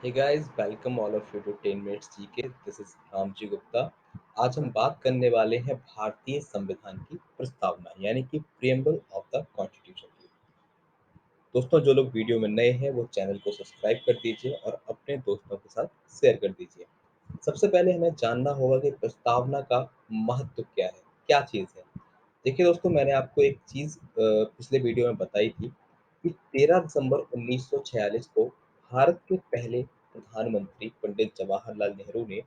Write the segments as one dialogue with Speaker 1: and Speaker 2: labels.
Speaker 1: Hey guys, welcome all of you to 10 Minutes GK. This is Ramji Gupta. आज हम बात करने वाले हैं भारतीय संविधान की प्रस्तावना यानी कि प्रियम्बल ऑफ द कॉन्स्टिट्यूशन की। दोस्तों, जो लोग वीडियो में नए हैं वो चैनल को सब्सक्राइब कर दीजिए और अपने दोस्तों के साथ शेयर कर दीजिए। सबसे पहले हमें जानना होगा कि प्रस्तावना का महत्व क्या है, क्या चीज़ है। देखिए दोस्तों, मैंने आपको एक चीज़ पिछले वीडियो में बताई थी कि 13 दिसंबर 1946 को भारत के पहले प्रधानमंत्री पंडित जवाहरलाल नेहरू ने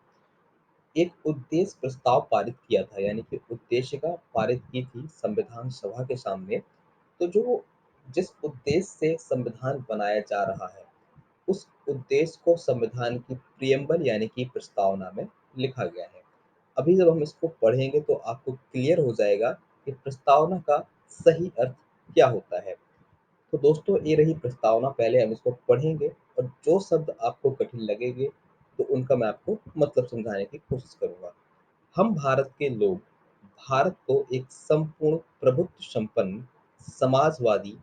Speaker 1: एक उद्देश्य प्रस्ताव पारित किया था, यानी कि उद्देशिका पारित की थी संविधान सभा के सामने। तो जो जिस उद्देश्य से संविधान बनाया जा रहा है, उस उद्देश्य को संविधान की प्रियम्बल यानी कि प्रस्तावना में लिखा गया है। अभी जब हम इसको पढ़ेंगे तो आपको क्लियर हो जाएगा कि प्रस्तावना का सही अर्थ क्या होता है। तो दोस्तों, ये रही प्रस्तावना। पहले हम इसको पढ़ेंगे और जो शब्द आपको कठिन लगेंगे तो उनका मैं आपको मतलब समझाने की कोशिश करूंगा। हम भारत के लोग भारत को एक संपूर्ण प्रभुत्व संपन्न समाजवादी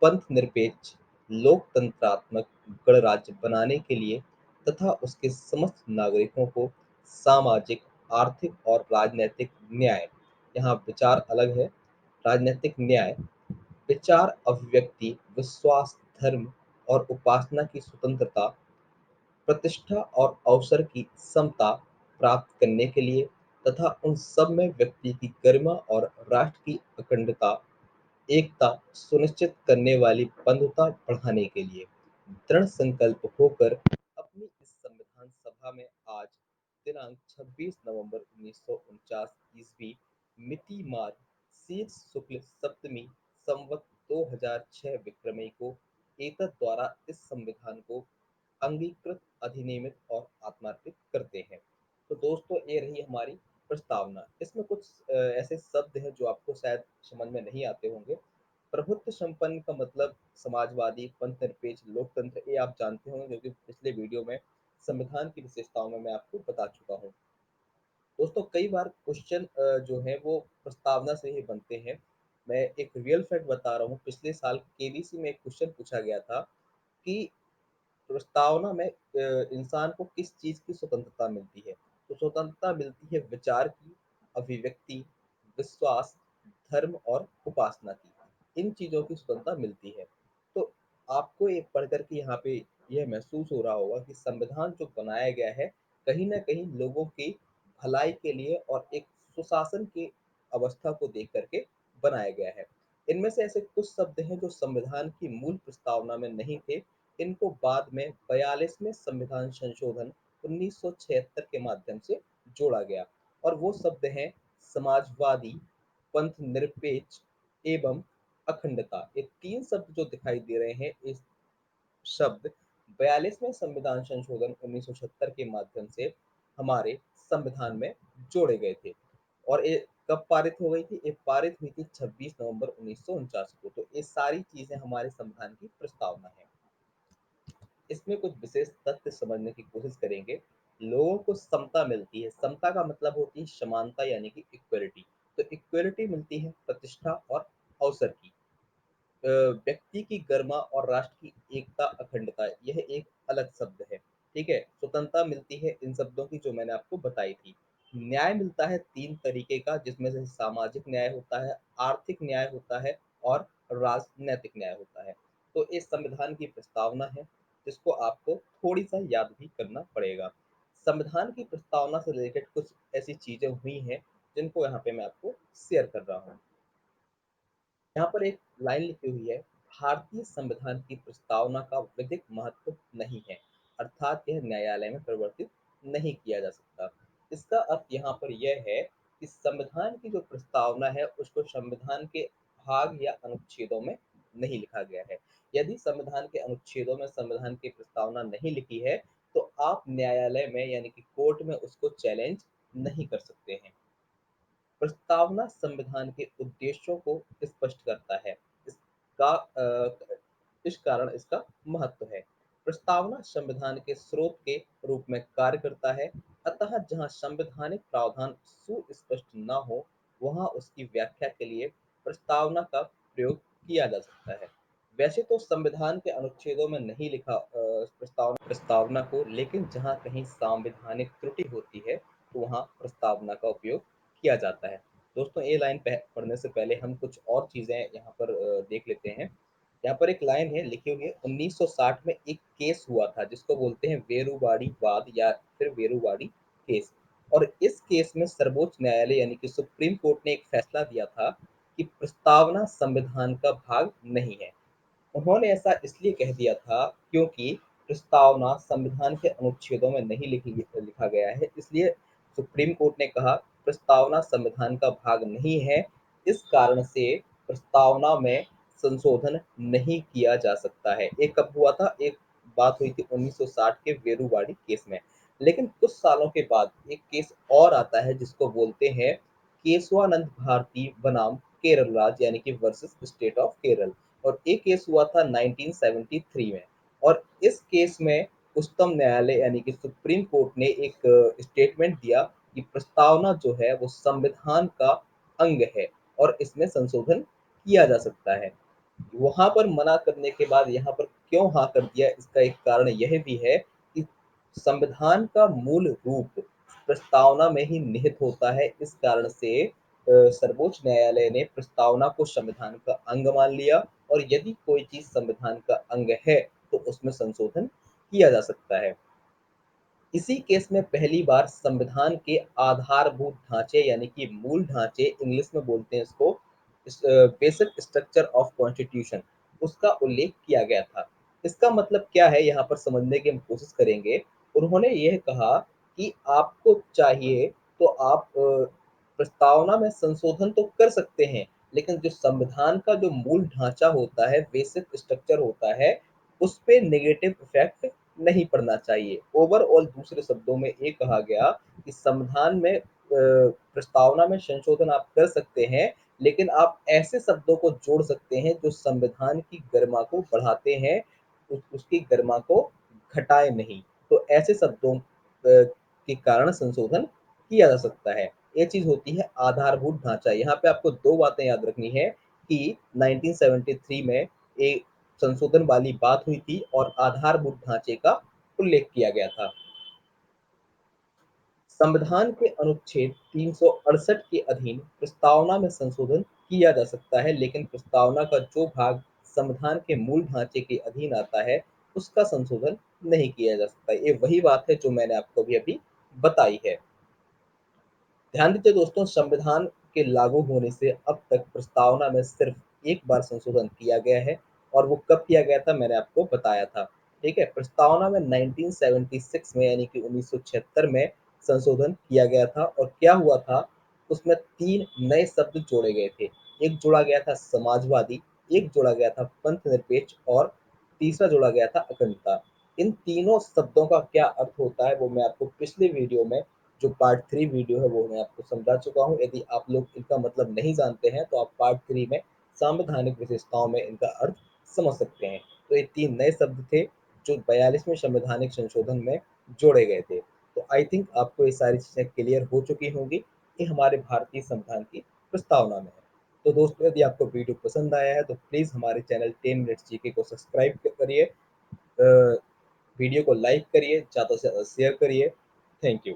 Speaker 1: पंथ निरपेक्ष लोकतंत्रात्मक गणराज्य बनाने के लिए तथा उसके समस्त नागरिकों को सामाजिक, आर्थिक और राजनैतिक न्याय, यहाँ विचार अलग है, राजनैतिक न्याय, विचार अभिव्यक्ति, विश्वास, धर्म और उपासना की स्वतंत्रता, प्रतिष्ठा और अवसर की समता प्राप्त करने के लिए तथा उन सब में व्यक्ति की गरिमा और राष्ट्र की अखंडता, एकता सुनिश्चित करने वाली बंधुता बढ़ाने के लिए दृढ़ संकल्प होकर अपनी इस संविधान सभा में आज दिनांक 26 नवंबर 1949 ईस्वी मिति मार शीर्ष शुक्ल सप्तमी संवत 2006 विक्रमी को एतद द्वारा इस संविधान को अंगीकृत, अधिनियमित और आत्मार्पित करते हैं। तो दोस्तों, ये रही हमारी प्रस्तावना। इसमें कुछ ऐसे शब्द हैं जो आपको शायद समझ में नहीं आते होंगे। प्रभुत्व संपन्न का मतलब समाजवादी, पंथ निरपेक्ष, लोकतंत्र, ये आप जानते होंगे क्योंकि पिछले वीडियो में संविधान की विशेषताओं में मैं आपको बता चुका हूँ। दोस्तों, कई बार क्वेश्चन जो है वो प्रस्तावना से ही बनते हैं। मैं एक रियल फैक्ट बता रहा हूँ। पिछले साल केबीसी में एक क्वेश्चन पूछा गया था कि प्रस्तावना में इंसान को किस चीज़ की स्वतंत्रता मिलती है? तो स्वतंत्रता मिलती है विचार की, अभिव्यक्ति, विश्वास, धर्म और उपासना की। इन चीज़ों की स्वतंत्रता मिलती है। तो आपको ये पढ़ कर के यहाँ पे यह महसूस हो रहा होगा कि संविधान जो बनाया गया है, कहीं न कहीं लोगों की भलाई के लिए और एक सुशासन की अवस्था को देख कर के बनाया गया है। इनमें से ऐसे कुछ शब्द हैं जो संविधान की मूल प्रस्तावना में नहीं थे। इनको बाद में 42वें संविधान संशोधन 1976 के माध्यम से जोड़ा गया और वो शब्द हैं समाजवादी, पंथ निरपेक्ष एवं अखंडता। ये तीन शब्द जो दिखाई दे रहे हैं, इस शब्द 42वें संविधान संशोधन 1976 के माध्यम से हमारे संविधान में जोड़े गए थे। और ये कब पारित हो गई थी? ये पारित हुई थी 26 नवंबर 1949 को। तो ये सारी चीजें हमारे संविधान की प्रस्तावना है। इसमें कुछ विशेष तथ्य समझने की कोशिश करेंगे। लोगों को समता मिलती है। समता का मतलब होती है समानता यानी कि इक्वलिटी। तो इक्वलिटी मिलती है प्रतिष्ठा और अवसर की। व्यक्ति की गरिमा और राष्ट्र की एकता, अखंडता, यह एक अलग शब्द है। ठीक है, स्वतंत्रता मिलती है इन शब्दों की जो मैंने आपको बताई थी। न्याय मिलता है तीन तरीके का, जिसमें से सामाजिक न्याय होता है, आर्थिक न्याय होता है और राजनैतिक न्याय होता है। तो इस संविधान की प्रस्तावना है जिसको आपको थोड़ी सा याद भी करना पड़ेगा। संविधान की प्रस्तावना से रिलेटेड कुछ ऐसी चीजें हुई हैं जिनको यहाँ पे मैं आपको शेयर कर रहा हूँ। यहाँ पर एक लाइन लिखी हुई है, भारतीय संविधान की प्रस्तावना का विधिक महत्व नहीं है, अर्थात यह न्यायालय में परिवर्तित नहीं किया जा सकता। इसका अर्थ यहाँ पर यह है कि संविधान की जो प्रस्तावना है उसको संविधान के भाग या अनुच्छेदों में नहीं लिखा गया है। यदि संविधान के अनुच्छेदों में संविधान की प्रस्तावना नहीं लिखी है तो आप न्यायालय में यानी कि कोर्ट में उसको चैलेंज नहीं कर सकते हैं। प्रस्तावना संविधान के उद्देश्यों को स्पष्ट करता है। इसका इस कारण इसका महत्व है। प्रस्तावना संविधान के स्रोत के रूप में कार्य करता है। अतः जहाँ संवैधानिक प्रावधान सुस्पष्ट न हो, वहाँ उसकी व्याख्या के लिए प्रस्तावना का प्रयोग किया जा सकता है। वैसे तो संविधान के अनुच्छेदों में नहीं लिखा प्रस्तावना को, लेकिन जहाँ कहीं संवैधानिक त्रुटि होती है तो वहाँ प्रस्तावना का उपयोग किया जाता है। दोस्तों, ये लाइन पढ़ने से पहले हम कुछ और चीज़ें यहाँ पर देख लेते हैं। यहाँ पर एक लाइन है लिखी हुई है, 1960 में एक केस हुआ था जिसको बोलते हैं वेरुवाड़ी वाद या फिर वेरुवाड़ी केस। और इस केस में सर्वोच्च न्यायालय यानी कि सुप्रीम कोर्ट ने एक फैसला दिया था कि प्रस्तावना संविधान का भाग नहीं है। उन्होंने ऐसा इसलिए कह दिया था क्योंकि प्रस्तावना संविधान के अनुच्छेदों में नहीं लिखा गया है, इसलिए सुप्रीम कोर्ट ने कहा प्रस्तावना संविधान का भाग नहीं है, इस कारण से प्रस्तावना में संशोधन नहीं किया जा सकता है। एक कब हुआ था? एक बात हुई थी 1960 के वेरुवाड़ी केस में। लेकिन कुछ सालों के बाद एक केस और आता है जिसको बोलते हैं केशवानंद भारती बनाम केरल राज्य यानी कि वर्सेस स्टेट ऑफ केरल। और एक केस हुआ था 1973 में। और इस केस में उच्चतम न्यायालय यानी कि सुप्रीम कोर्ट ने एक स्टेटमेंट दिया कि प्रस्तावना जो है वो संविधान का अंग है और इसमें संशोधन किया जा सकता है। वहां पर मना करने के बाद यहाँ पर क्यों हाँ कर दिया, इसका एक कारण यह भी है कि संविधान का मूल रूप प्रस्तावना में ही निहित होता है। इस कारण से सर्वोच्च न्यायालय ने प्रस्तावना को संविधान का अंग मान लिया और यदि कोई चीज संविधान का अंग है तो उसमें संशोधन किया जा सकता है। इसी केस में पहली बार संविधान के आधारभूत ढांचे यानी कि मूल ढांचे, इंग्लिश में बोलते हैं इसको बेसिक स्ट्रक्चर ऑफ कॉन्स्टिट्यूशन, उसका उल्लेख किया गया था। इसका मतलब क्या है, यहाँ पर समझने की हम कोशिश करेंगे। उन्होंने यह कहा कि आपको चाहिए तो आप प्रस्तावना में संशोधन तो कर सकते हैं, लेकिन जो संविधान का जो मूल ढांचा होता है, बेसिक स्ट्रक्चर होता है, उस पे नेगेटिव इफेक्ट नहीं पड़ना चाहिए। ओवरऑल दूसरे शब्दों में ये कहा गया कि संविधान में प्रस्तावना में संशोधन आप कर सकते हैं, लेकिन आप ऐसे शब्दों को जोड़ सकते हैं जो संविधान की गरिमा को बढ़ाते हैं, उसकी गरिमा को घटाए नहीं। तो ऐसे शब्दों के कारण संशोधन किया जा सकता है। ये चीज होती है आधारभूत ढांचा। यहाँ पे आपको दो बातें याद रखनी है कि 1973 में एक संशोधन वाली बात हुई थी और आधारभूत ढांचे का उल्लेख किया गया था। संविधान के अनुच्छेद 368 के अधीन प्रस्तावना में संशोधन किया जा सकता है, लेकिन प्रस्तावना का जो भाग संविधान के मूल ढांचे के अधीन आता है, उसका संशोधन नहीं किया जा सकता। ये वही बात है जो मैंने आपको भी अभी बताई है। ध्यान दीजिए दोस्तों, संविधान के लागू होने से अब तक प्रस्तावना में सिर्फ एक बार संशोधन किया गया है और वो कब किया गया था मैंने आपको बताया था। ठीक है, प्रस्तावना में 1976 में यानी कि 1976 में संशोधन किया गया था और क्या हुआ था, उसमें तीन नए शब्द जोड़े गए थे। एक जोड़ा गया था समाजवादी, एक जोड़ा गया था पंथ निरपेक्ष और तीसरा जोड़ा गया था अखंडता। इन तीनों शब्दों का क्या अर्थ होता है वो मैं आपको पिछले वीडियो में, जो पार्ट 3 वीडियो है वो मैं आपको समझा चुका हूँ। यदि आप लोग इनका मतलब नहीं जानते हैं तो आप पार्ट 3 में संवैधानिक विशेषताओं में इनका अर्थ समझ सकते हैं। तो ये तीन नए शब्द थे जो 42वें संवैधानिक संशोधन में जोड़े गए थे। तो आई थिंक आपको ये सारी चीज़ें क्लियर हो चुकी होंगी कि हमारे भारतीय संविधान की प्रस्तावना में है। तो दोस्तों, यदि आपको वीडियो पसंद आया है तो प्लीज़ हमारे चैनल 10 मिनट्स जीके को सब्सक्राइब करिए, वीडियो को लाइक करिए, ज़्यादा से ज़्यादा शेयर करिए। Thank you.